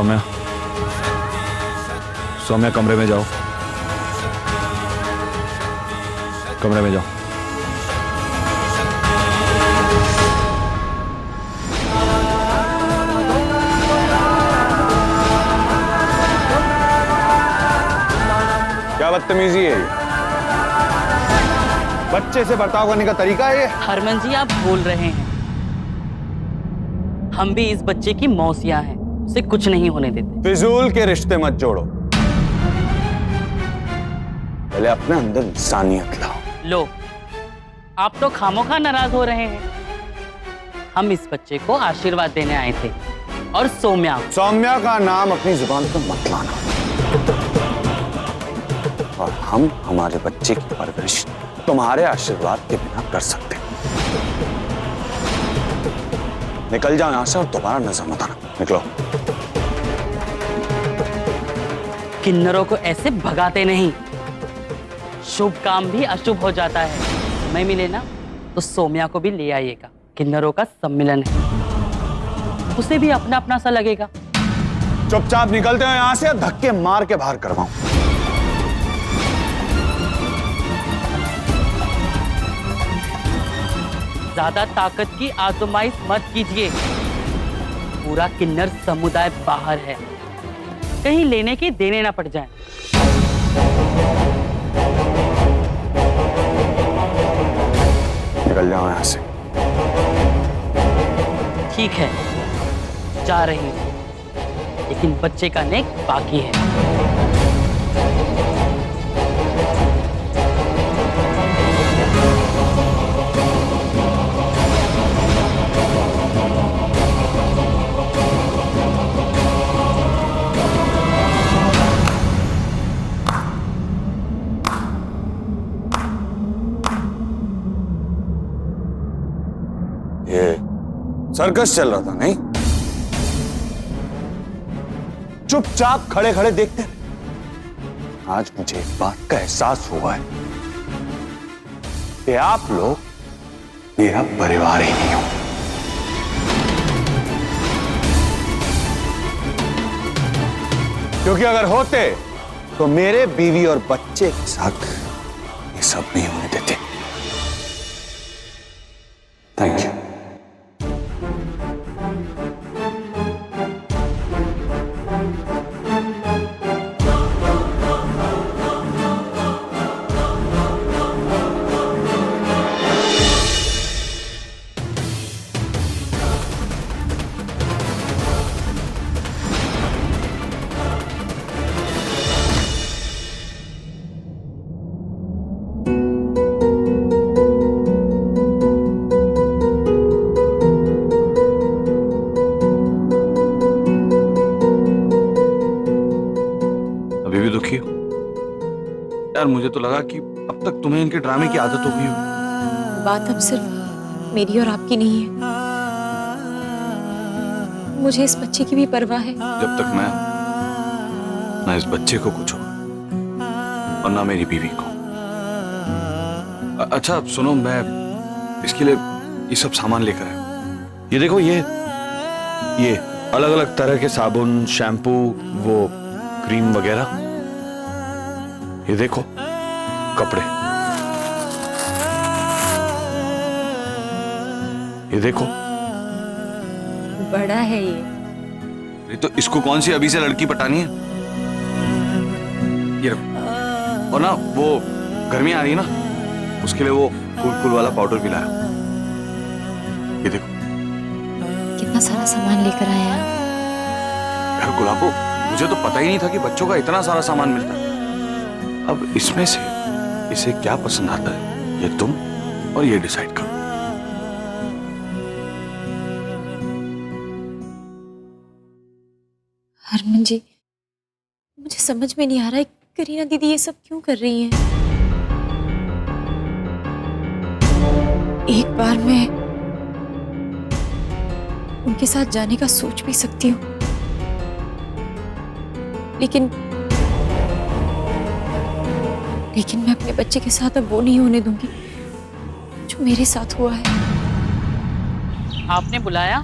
सौम्या, सौम्या कमरे में जाओ, कमरे में जाओ। क्या बदतमीजी है ये? बच्चे से बर्ताव करने का तरीका है ये? हरमन जी, आप भूल रहे हैं, हम भी इस बच्चे की मौसियां हैं, उसे कुछ नहीं होने देते। फिजूल के रिश्ते मत जोड़ो, पहले अपने अंदर इंसानियत लाओ। लो, आप तो खामोखा नाराज हो रहे हैं। हम इस बच्चे को आशीर्वाद देने आए थे, और सौम्या का नाम अपनी जुबान पर मत लाना। और हम हमारे बच्चे की परवरिश तुम्हारे आशीर्वाद के बिना कर सकते हैं। निकल जाओ यहां से और दोबारा नजर मत आना। निकलो। किन्नरों को ऐसे भगाते नहीं, शुभ काम भी अशुभ हो जाता है। समय मिले ना तो सौम्या को भी ले आइएगा, किन्नरों का सम्मेलन है, उसे भी अपना अपना सा लगेगा। चुपचाप निकलते हो यहां से या धक्के मार के बाहर करवाऊं? ज्यादा ताकत की आजमाइश मत कीजिए, पूरा किन्नर समुदाय बाहर है, कहीं लेने के देने ना पड़ जाए। निकल जाओ यहां से। ठीक है, जा रही हूं, लेकिन बच्चे का नेक बाकी है। ये सर्कस चल रहा था नहीं? चुपचाप खड़े खड़े देखते रहे। आज मुझे एक बात का एहसास हुआ है कि आप लोग मेरा परिवार ही नहीं हो। क्योंकि अगर होते तो मेरे बीवी और बच्चे के साथ ये सब नहीं होने देते। Thank you. दुखी हो यार? मुझे तो लगा कि अब तक तुम्हें इनके ड्रामे की आदत हो गई हो। बात अब सिर्फ मेरी और आपकी नहीं है, मुझे इस बच्चे की भी परवाह है। जब तक मैं ना इस बच्चे को कुछ हो और ना मेरी बीवी को। अच्छा सुनो, मैं इसके लिए ये सब सामान लेकर आया। ये देखो, ये अलग अलग तरह के साबुन, शैम्पू, वो क्रीम वगैरह। ये देखो कपड़े, ये देखो। बड़ा है ये तो इसको कौन सी अभी से लड़की पटानी है? ये रखो। और ना वो गर्मी आ रही है ना, उसके लिए वो कूल वाला पाउडर भी लाया। ये देखो। कितना सारा सामान लेकर आया है। यार गुलाबो, मुझे तो पता ही नहीं था कि बच्चों का इतना सारा सामान मिलता है। अब इसमें से इसे क्या पसंद आता है, ये तुम और ये डिसाइड करो। हरमन जी, मुझे समझ में नहीं आ रहा है करीना दीदी ये सब क्यों कर रही हैं। एक बार मैं उनके साथ जाने का सोच भी सकती हूँ, लेकिन मैं अपने बच्चे के साथ अब वो नहीं होने दूंगी जो मेरे साथ हुआ है। आपने बुलाया?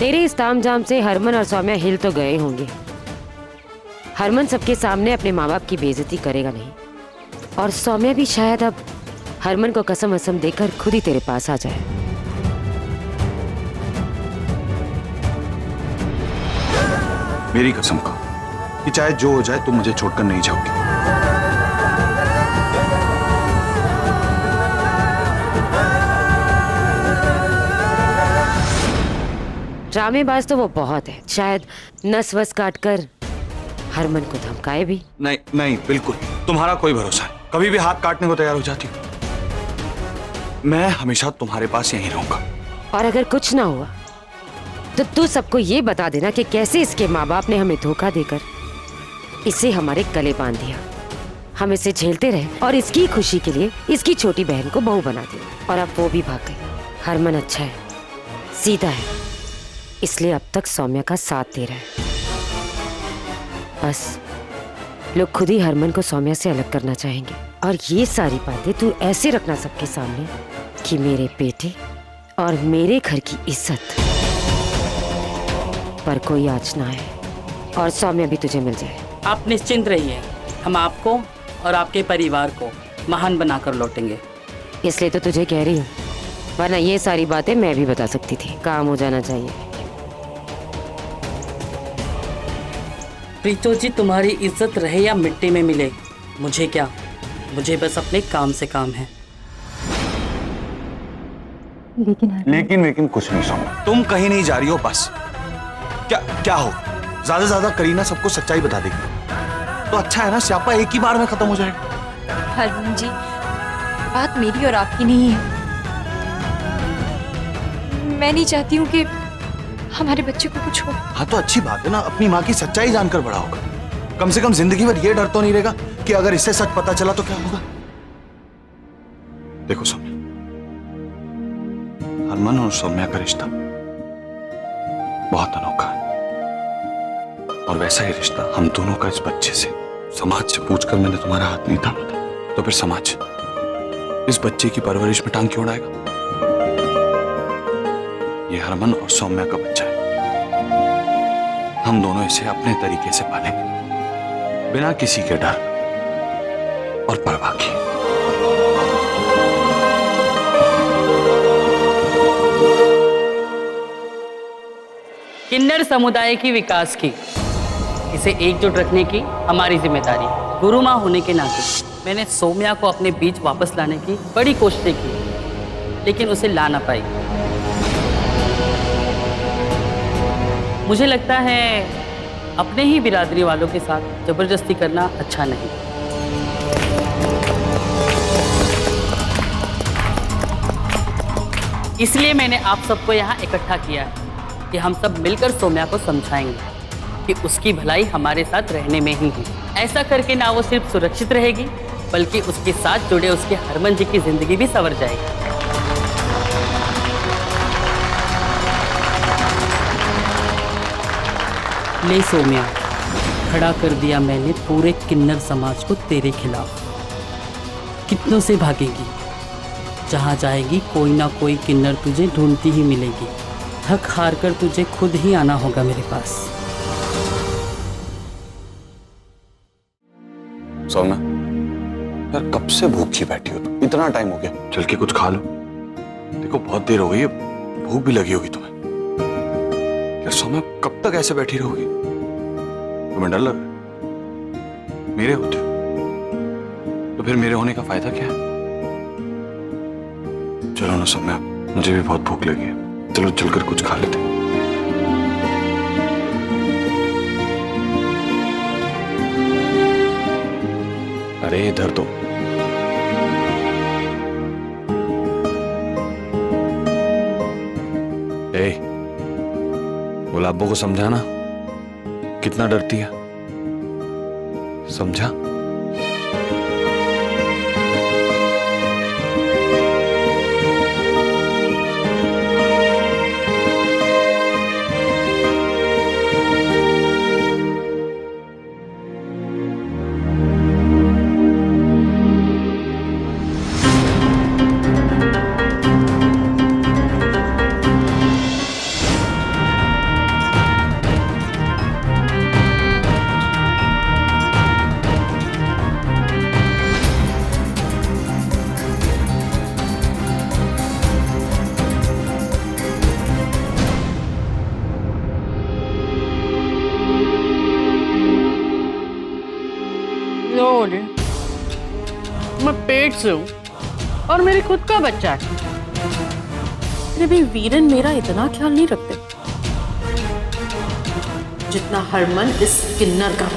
तेरे इस तामझाम से हरमन और सौम्या हिल तो गए होंगे। हरमन सबके सामने अपने माँ बाप की बेइज्जती करेगा नहीं, और सौम्या भी शायद अब हरमन को कसम वसम देकर खुद ही तेरे पास आ जाए। मेरी कसम का कि चाहे जो हो जाए तुम मुझे छोड़कर नहीं जाओगी। ड्रामेबाज तो वो बहुत है, शायद नस वस काट कर हरमन को धमकाए भी। नहीं नहीं, बिल्कुल तुम्हारा कोई भरोसा नहीं। कभी भी हाथ काटने को तैयार हो जाती हो। मैं हमेशा तुम्हारे पास यहीं रहूंगा। और अगर कुछ ना हुआ तो तू सबको ये बता देना कि कैसे इसके माँ बाप ने हमें धोखा देकर इसे हमारे गले बांध दिया। हम इसे झेलते रहे और इसकी खुशी के लिए इसकी छोटी बहन को बहू बना दिया, और अब वो भी भाग गई। हरमन अच्छा है, सीधा है, इसलिए अब तक सौम्या का साथ दे रहा है। बस लोग खुद ही हरमन को सौम्या से अलग करना चाहेंगे, और ये सारी बातें तू ऐसे रखना सबके सामने कि मेरे बेटे और मेरे घर की इज्जत पर कोई आँच ना आए, और सौम्या भी तुझे मिल जाए। आप निश्चिंत रहिए, हम आपको और आपके परिवार को महान बनाकर लौटेंगे। इसलिए तो तुझे कह रही हूँ, वरना ये सारी बातें मैं भी बता सकती थी। काम हो जाना चाहिए। प्रीतो जी, तुम्हारी इज्जत रहे या मिट्टी में मिले, मुझे क्या, मुझे बस अपने काम से काम है। लेकिन कुछ नहीं सौम्या, तुम कहीं नहीं जा रही हो। बस क्या हो, ज्यादा से ज्यादा करीना सबको सच्चाई बता देगी तो अच्छा है ना, स्यापा एक ही बार में खत्म हो जाएगा। हरमन जी, बात मेरी और आपकी नहीं है। मैं नहीं चाहती हूँ कि हमारे बच्चे को कुछ हो। हाँ तो अच्छी बात है ना, अपनी माँ की सच्चाई जानकर बड़ा होगा। कम से कम जिंदगी भर ये डर तो नहीं रहेगा कि अगर इससे सच पता चला तो क्या होगा। देखो सौम्या, हरमन और सौम्या का रिश्ता बहुत अनोखा है, और वैसा ही रिश्ता हम दोनों का इस बच्चे से। समाज से पूछकर मैंने तुम्हारा हाथ नहीं थामा था, तो फिर समाज इस बच्चे की परवरिश में टांग क्यों उड़ाएगा? ये हरमन और सौम्या का बच्चा है, हम दोनों इसे अपने तरीके से पालेंगे, बिना किसी के डर और परवाह के। किन्नर समुदाय की विकास की, इसे एकजुट रखने की हमारी जिम्मेदारी। गुरु माँ होने के नाते मैंने सौम्या को अपने बीच वापस लाने की बड़ी कोशिशें की, लेकिन उसे ला ना पाई। मुझे लगता है अपने ही बिरादरी वालों के साथ जबरदस्ती करना अच्छा नहीं। इसलिए मैंने आप सबको यहाँ इकट्ठा किया है कि हम सब मिलकर सौम्या को समझाएंगे कि उसकी भलाई हमारे साथ रहने में ही है। ऐसा करके ना वो सिर्फ सुरक्षित रहेगी, बल्कि उसके साथ जुड़े उसके हरमन जी की जिंदगी भी संवर जाएगी। ले सौम्या, खड़ा कर दिया मैंने पूरे किन्नर समाज को तेरे खिलाफ। कितनों से भागेगी, जहाँ जाएगी कोई ना कोई किन्नर तुझे ढूंढती ही मिलेगी। थक हार कर तुझे खुद ही आना होगा मेरे पास। सौम्या, यार कब से भूखी बैठी हो तुम? इतना टाइम हो गया, चल के कुछ खा लो। देखो बहुत देर हो गई है, भूख भी लगी होगी तुम्हें। यार सौम्या, कब तक ऐसे बैठी रहोगी? तुम्हें डर लग रहा है? मेरे होते हो तो फिर मेरे होने का फायदा क्या है? चलो ना सौम्या, मुझे भी बहुत भूख लगी है, चलो चलकर कुछ खा लेते हैं। अरे इधर तो गुलाबों को समझाना, कितना डरती है, समझा? पेट से हूँ और मेरे खुद का बच्चा है। फिर भी वीरन मेरा इतना ख्याल नहीं रखते जितना हरमन इस किन्नर का।